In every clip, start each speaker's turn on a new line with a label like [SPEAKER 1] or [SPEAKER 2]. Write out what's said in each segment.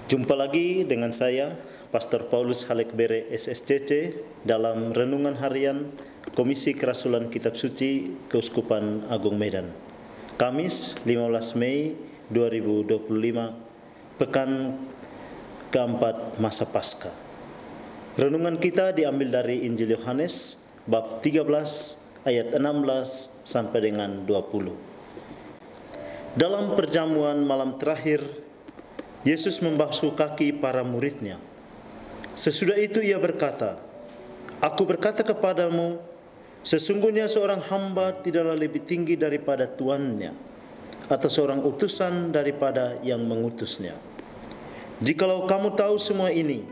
[SPEAKER 1] Jumpa lagi dengan saya, Pastor Paulus Halekbere SSCC, dalam Renungan Harian Komisi Kerasulan Kitab Suci Keuskupan Agung Medan. Kamis 15 Mei 2025, Pekan keempat masa Paskah. Renungan kita diambil dari Injil Yohanes, bab 13, ayat 16 sampai dengan 20. Dalam perjamuan malam terakhir, Yesus membasuh kaki para murid-Nya. Sesudah itu ia berkata, "Aku berkata kepadamu, sesungguhnya seorang hamba tidaklah lebih tinggi daripada tuannya, atau seorang utusan daripada yang mengutusnya. Jikalau kamu tahu semua ini,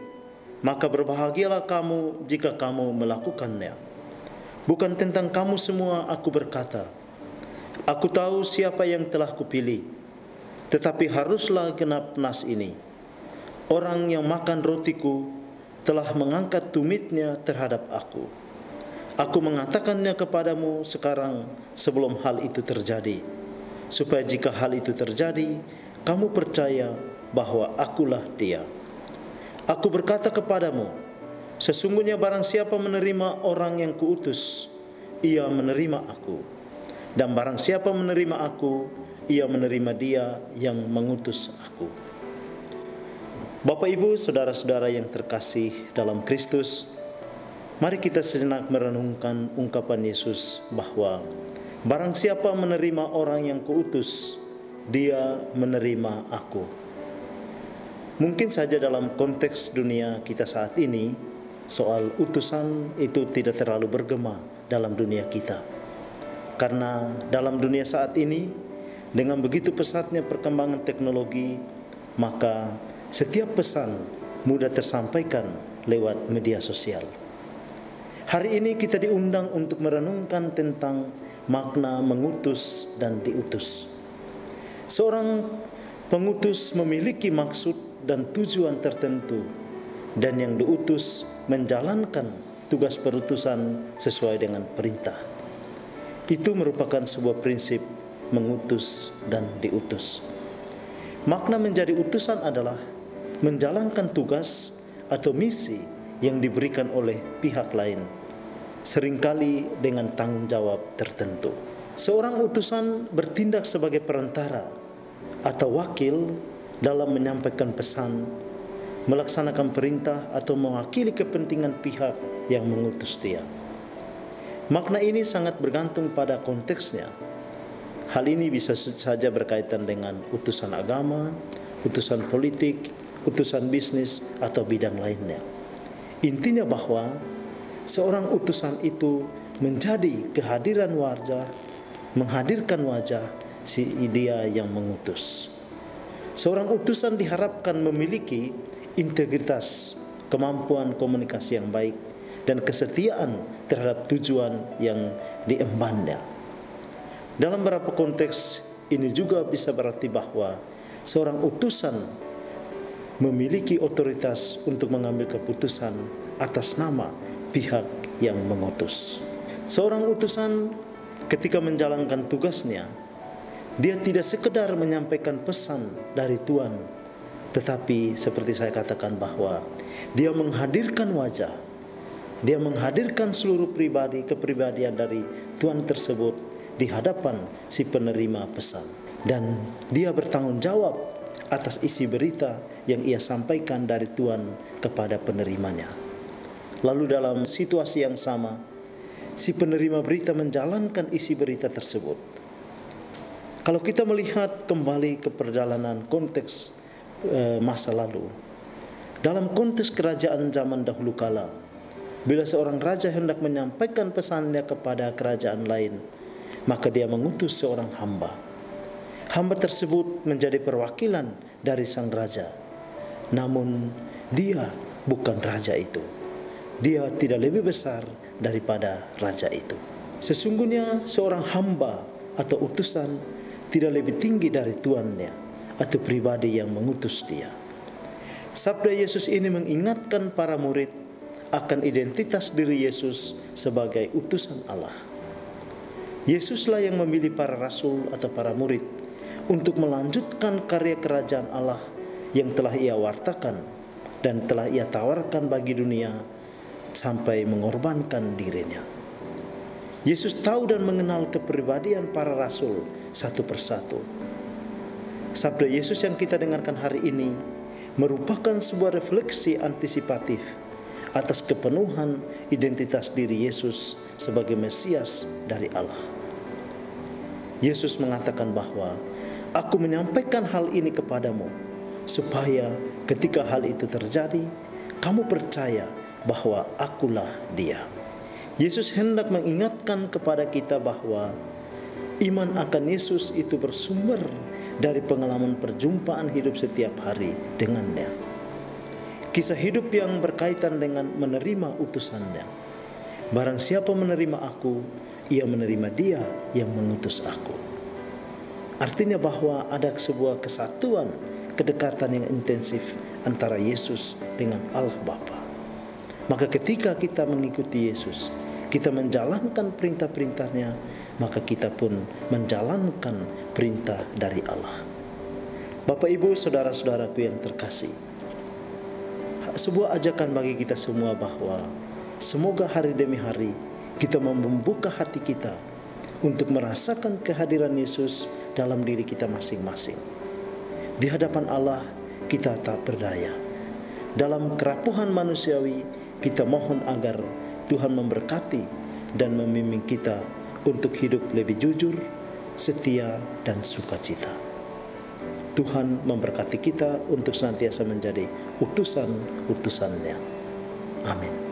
[SPEAKER 1] maka berbahagialah kamu jika kamu melakukannya. Bukan tentang kamu semua aku berkata. Aku tahu siapa yang telah kupilih. Tetapi haruslah genap nas ini. Orang yang makan rotiku telah mengangkat tumitnya terhadap aku. Aku mengatakannya kepadamu sekarang sebelum hal itu terjadi, supaya jika hal itu terjadi, kamu percaya bahwa akulah Dia. Aku berkata kepadamu, sesungguhnya barang siapa menerima orang yang kuutus, ia menerima aku. Dan barang siapa menerima aku, ia menerima Dia yang mengutus aku." Bapak, Ibu, saudara-saudara yang terkasih dalam Kristus, mari kita sejenak merenungkan ungkapan Yesus bahwa barang siapa menerima orang yang kuutus, dia menerima aku. Mungkin saja dalam konteks dunia kita saat ini, soal utusan itu tidak terlalu bergema dalam dunia kita. Karena dalam dunia saat ini, dengan begitu pesatnya perkembangan teknologi, maka setiap pesan mudah tersampaikan lewat media sosial. Hari ini kita diundang untuk merenungkan tentang makna mengutus dan diutus. Seorang pengutus memiliki maksud dan tujuan tertentu, dan yang diutus menjalankan tugas perutusan sesuai dengan perintah. Itu merupakan sebuah prinsip mengutus dan diutus. Makna menjadi utusan adalah menjalankan tugas atau misi yang diberikan oleh pihak lain, seringkali dengan tanggung jawab tertentu. Seorang utusan bertindak sebagai perantara atau wakil dalam menyampaikan pesan, melaksanakan perintah, atau mewakili kepentingan pihak yang mengutus dia. Makna ini sangat bergantung pada konteksnya. Hal ini bisa saja berkaitan dengan utusan agama, utusan politik, utusan bisnis, atau bidang lainnya. Intinya bahwa seorang utusan itu menjadi menghadirkan wajah si dia yang mengutus. Seorang utusan diharapkan memiliki integritas, kemampuan komunikasi yang baik, dan kesetiaan terhadap tujuan yang diembannya. Dalam beberapa konteks ini juga bisa berarti bahwa seorang utusan memiliki otoritas untuk mengambil keputusan atas nama pihak yang mengutus. Seorang utusan ketika menjalankan tugasnya, dia tidak sekedar menyampaikan pesan dari Tuhan, tetapi seperti saya katakan bahwa dia menghadirkan wajah, dia menghadirkan seluruh kepribadian dari Tuhan tersebut di hadapan si penerima pesan. Dan dia bertanggung jawab atas isi berita yang ia sampaikan dari Tuhan kepada penerimanya. Lalu dalam situasi yang sama, si penerima berita menjalankan isi berita tersebut. Kalau kita melihat kembali ke perjalanan konteks masa lalu, dalam konteks kerajaan zaman dahulu kala, bila seorang raja hendak menyampaikan pesannya kepada kerajaan lain, maka dia mengutus seorang hamba. Hamba tersebut menjadi perwakilan dari sang raja. Namun dia bukan raja itu. Dia tidak lebih besar daripada raja itu. Sesungguhnya seorang hamba atau utusan tidak lebih tinggi dari tuannya atau pribadi yang mengutus dia. Sabda Yesus ini mengingatkan para murid akan identitas diri Yesus sebagai utusan Allah. Yesuslah yang memilih para rasul atau para murid untuk melanjutkan karya kerajaan Allah yang telah Ia wartakan dan telah Ia tawarkan bagi dunia sampai mengorbankan dirinya. Yesus tahu dan mengenal kepribadian para rasul satu persatu. Sabda Yesus yang kita dengarkan hari ini merupakan sebuah refleksi antisipatif atas kepenuhan identitas diri Yesus sebagai Mesias dari Allah. Yesus mengatakan bahwa, "Aku menyampaikan hal ini kepadamu, supaya ketika hal itu terjadi, kamu percaya bahwa akulah Dia." Yesus hendak mengingatkan kepada kita bahwa iman akan Yesus itu bersumber dari pengalaman perjumpaan hidup setiap hari dengannya. Kisah hidup yang berkaitan dengan menerima utusannya. Barang siapa menerima aku, ia menerima Dia yang mengutus aku. Artinya bahwa ada sebuah kesatuan, kedekatan yang intensif antara Yesus dengan Allah Bapa. Maka ketika kita mengikuti Yesus, kita menjalankan perintah-perintahnya, maka kita pun menjalankan perintah dari Allah. Bapak, Ibu, saudara-saudaraku yang terkasih, sebuah ajakan bagi kita semua bahwa semoga hari demi hari kita membuka hati kita untuk merasakan kehadiran Yesus dalam diri kita masing-masing. Di hadapan Allah kita tak berdaya. Dalam kerapuhan manusiawi kita mohon agar Tuhan memberkati dan membimbing kita untuk hidup lebih jujur, setia, dan sukacita. Tuhan memberkati kita untuk senantiasa menjadi utusan-utusannya. Amin.